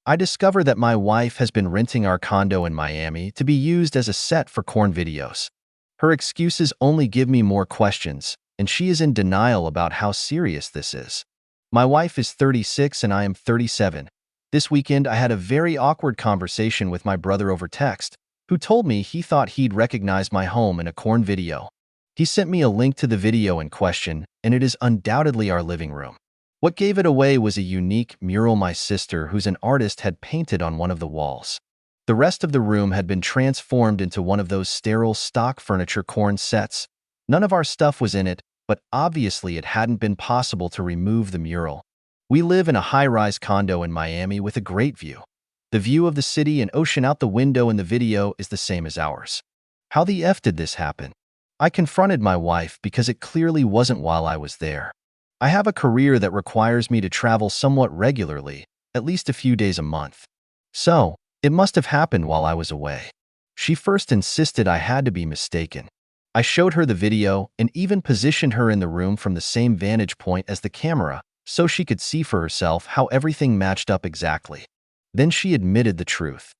I discover that my wife has been renting our condo in Miami to be used as a set for corn videos. Her excuses only give me more questions, and she is in denial about how serious this is. My wife is 36 and I am 37. This weekend, I had a very awkward conversation with my brother over text, who told me he thought he'd recognize my home in a corn video. He sent me a link to the video in question, and it is undoubtedly our living room. What gave it away was a unique mural my sister, who's an artist, had painted on one of the walls. The rest of the room had been transformed into one of those sterile stock furniture corn sets. None of our stuff was in it, but obviously it hadn't been possible to remove the mural. We live in a high-rise condo in Miami with a great view. The view of the city and ocean out the window in the video is the same as ours. How the F did this happen? I confronted my wife because it clearly wasn't while I was there. I have a career that requires me to travel somewhat regularly, at least a few days a month. So, it must have happened while I was away. She first insisted I had to be mistaken. I showed her the video and even positioned her in the room from the same vantage point as the camera so she could see for herself how everything matched up exactly. Then she admitted the truth.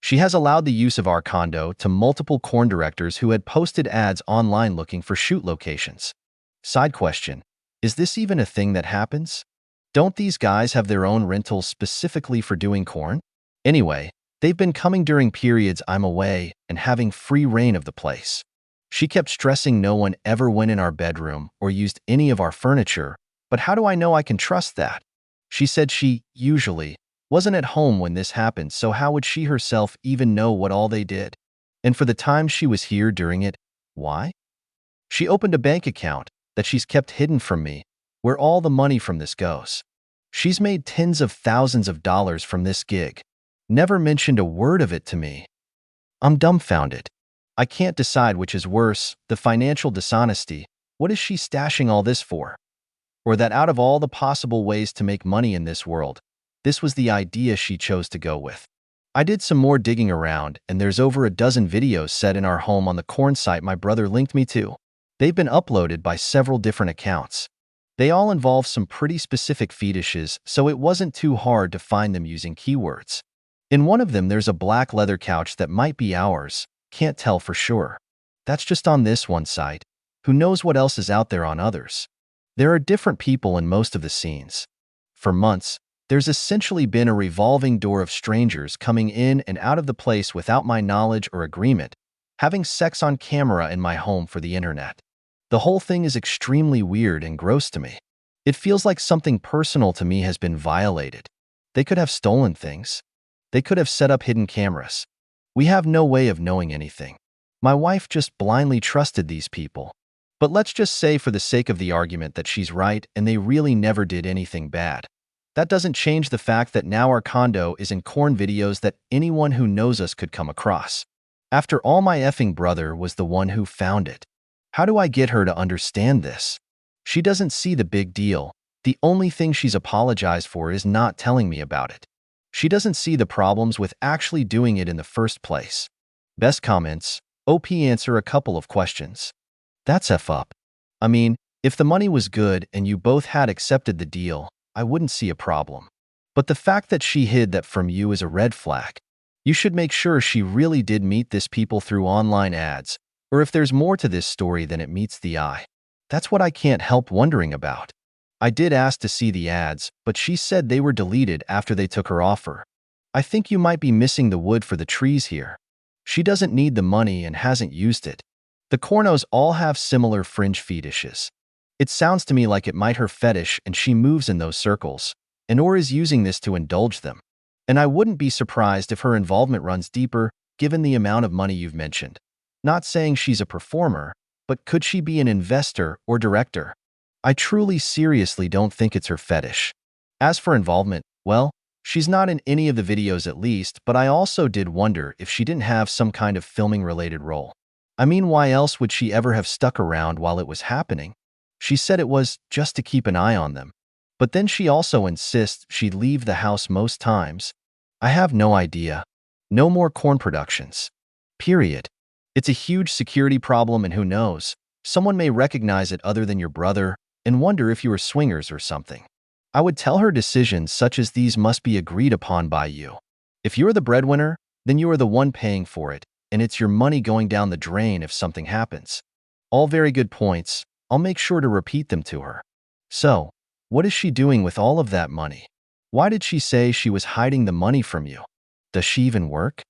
She has allowed the use of our condo to multiple corn directors who had posted ads online looking for shoot locations. Side question: is this even a thing that happens? Don't these guys have their own rentals specifically for doing corn? Anyway, they've been coming during periods I'm away and having free reign of the place. She kept stressing no one ever went in our bedroom or used any of our furniture, but how do I know I can trust that? She said she, usually, wasn't at home when this happened, so how would she herself even know what all they did? And for the time she was here during it, why? She opened a bank account that she's kept hidden from me, where all the money from this goes. She's made tens of thousands of dollars from this gig. Never mentioned a word of it to me. I'm dumbfounded. I can't decide which is worse, the financial dishonesty. What is she stashing all this for? Or that out of all the possible ways to make money in this world, this was the idea she chose to go with. I did some more digging around, and there's over a dozen videos set in our home on the corn site my brother linked me to. They've been uploaded by several different accounts. They all involve some pretty specific fetishes, so it wasn't too hard to find them using keywords. In one of them, there's a black leather couch that might be ours. Can't tell for sure. That's just on this one site. Who knows what else is out there on others? There are different people in most of the scenes. For months, there's essentially been a revolving door of strangers coming in and out of the place without my knowledge or agreement, having sex on camera in my home for the internet. The whole thing is extremely weird and gross to me. It feels like something personal to me has been violated. They could have stolen things. They could have set up hidden cameras. We have no way of knowing anything. My wife just blindly trusted these people. But let's just say for the sake of the argument that she's right and they really never did anything bad. That doesn't change the fact that now our condo is in corn videos that anyone who knows us could come across. After all, my effing brother was the one who found it. How do I get her to understand this? She doesn't see the big deal. The only thing she's apologized for is not telling me about it. She doesn't see the problems with actually doing it in the first place. Best comments: OP answer a couple of questions. That's F up. I mean, if the money was good and you both had accepted the deal, I wouldn't see a problem. But the fact that she hid that from you is a red flag. You should make sure she really did meet this people through online ads, or if there's more to this story than it meets the eye. That's what I can't help wondering about. I did ask to see the ads, but she said they were deleted after they took her offer. I think you might be missing the wood for the trees here. She doesn't need the money and hasn't used it. The cornos all have similar fringe fetishes. It sounds to me like it might her fetish and she moves in those circles, and or is using this to indulge them. And I wouldn't be surprised if her involvement runs deeper, given the amount of money you've mentioned. Not saying she's a performer, but could she be an investor or director? I truly seriously don't think it's her fetish. As for involvement, well, she's not in any of the videos at least, but I also did wonder if she didn't have some kind of filming-related role. I mean, why else would she ever have stuck around while it was happening? She said it was just to keep an eye on them. But then she also insists she'd leave the house most times. I have no idea. No more corn productions. Period. It's a huge security problem, and who knows, someone may recognize it other than your brother and wonder if you were swingers or something. I would tell her decisions such as these must be agreed upon by you. If you're the breadwinner, then you are the one paying for it, and it's your money going down the drain if something happens. All very good points. I'll make sure to repeat them to her. So, what is she doing with all of that money? Why did she say she was hiding the money from you? Does she even work?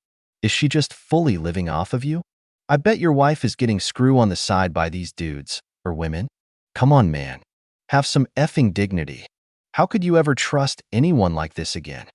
Is she just fully living off of you? I bet your wife is getting screw on the side by these dudes, or women. Come on, man. Have some effing dignity. How could you ever trust anyone like this again?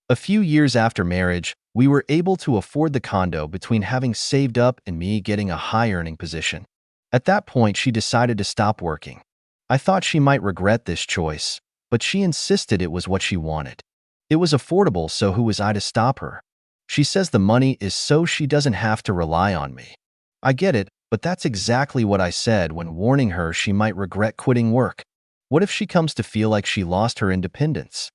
A few years after marriage, we were able to afford the condo between having saved up and me getting a high-earning position. At that point, she decided to stop working. I thought she might regret this choice, but she insisted it was what she wanted. It was affordable, so who was I to stop her? She says the money is so she doesn't have to rely on me. I get it, but that's exactly what I said when warning her she might regret quitting work. What if she comes to feel like she lost her independence?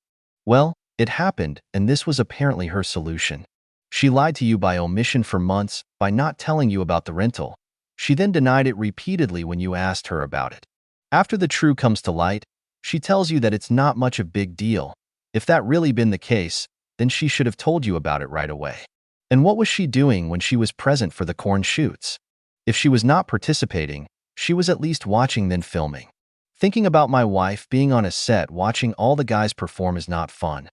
Well, it happened, and this was apparently her solution. She lied to you by omission for months by not telling you about the rental. She then denied it repeatedly when you asked her about it. After the truth comes to light, she tells you that it's not much of a big deal. If that really been the case, then she should have told you about it right away. And what was she doing when she was present for the corn shoots? If she was not participating, she was at least watching then filming. Thinking about my wife being on a set watching all the guys perform is not fun.